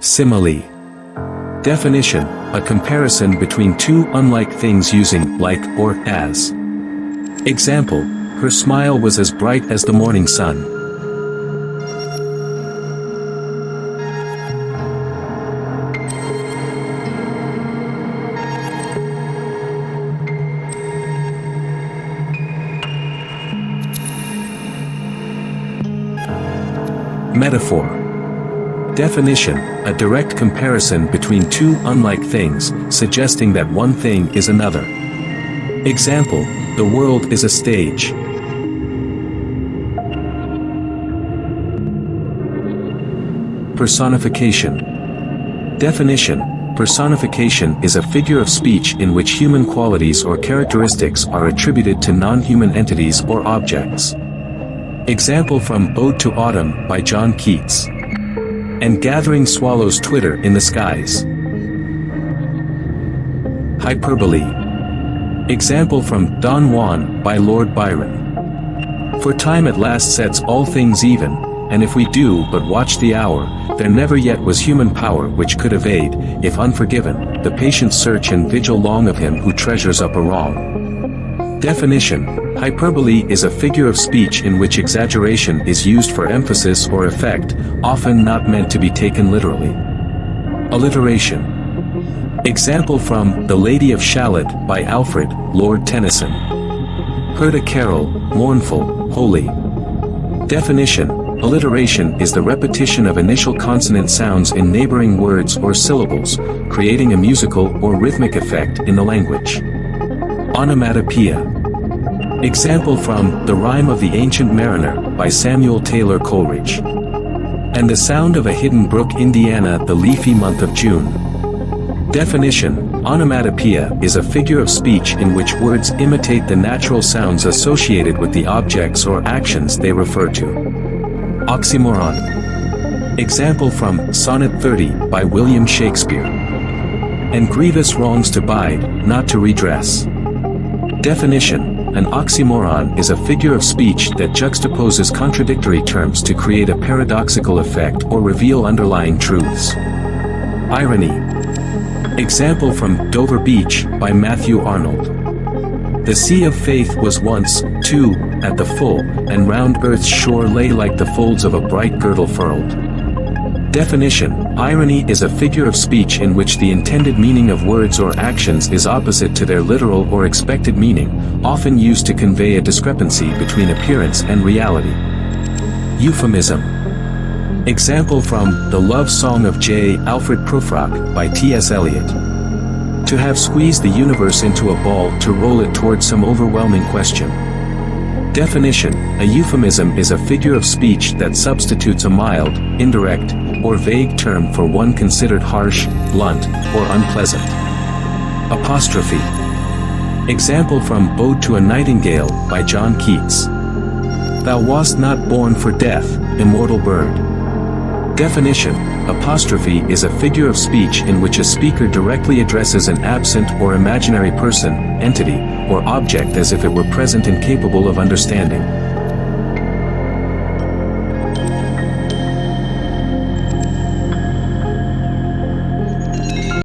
Simile. Definition: a comparison between two unlike things using like or as. Example: her smile was as bright as the morning sun. Metaphor. Definition: a direct comparison between two unlike things, suggesting that one thing is another. Example: the world is a stage. Personification. Definition: personification is a figure of speech in which human qualities or characteristics are attributed to non-human entities or objects. Example from Ode to Autumn by John Keats. And gathering swallows twitter in the skies. Hyperbole. Example from Don Juan by Lord Byron. For time at last sets all things even, and if we do but watch the hour, there never yet was human power which could evade, if unforgiven, the patient search and vigil long of him who treasures up a wrong. Definition: hyperbole is a figure of speech in which exaggeration is used for emphasis or effect, often not meant to be taken literally. Alliteration. Example from The Lady of Shalott by Alfred, Lord Tennyson. Heard a carol, mournful, holy. Definition: alliteration is the repetition of initial consonant sounds in neighboring words or syllables, creating a musical or rhythmic effect in the language. Onomatopoeia. Example from The Rime of the Ancient Mariner by Samuel Taylor Coleridge. And the sound of a hidden brook, Indiana, the leafy month of June. Definition: onomatopoeia is a figure of speech in which words imitate the natural sounds associated with the objects or actions they refer to. Oxymoron. Example from Sonnet 30 by William Shakespeare. And grievous wrongs to bide, not to redress. Definition: an oxymoron is a figure of speech that juxtaposes contradictory terms to create a paradoxical effect or reveal underlying truths. Irony. Example from Dover Beach by Matthew Arnold. The sea of faith was once, too, at the full, and round earth's shore lay like the folds of a bright girdle furled. Definition: irony is a figure of speech in which the intended meaning of words or actions is opposite to their literal or expected meaning, often used to convey a discrepancy between appearance and reality. Euphemism. Example from The Love Song of J. Alfred Prufrock by T.S. Eliot. To have squeezed the universe into a ball to roll it toward some overwhelming question. Definition: a euphemism is a figure of speech that substitutes a mild, indirect, or vague term for one considered harsh, blunt, or unpleasant. Apostrophe. Example from Ode to a Nightingale by John Keats. Thou wast not born for death, immortal bird. Definition: apostrophe is a figure of speech in which a speaker directly addresses an absent or imaginary person, entity, or object as if it were present and capable of understanding.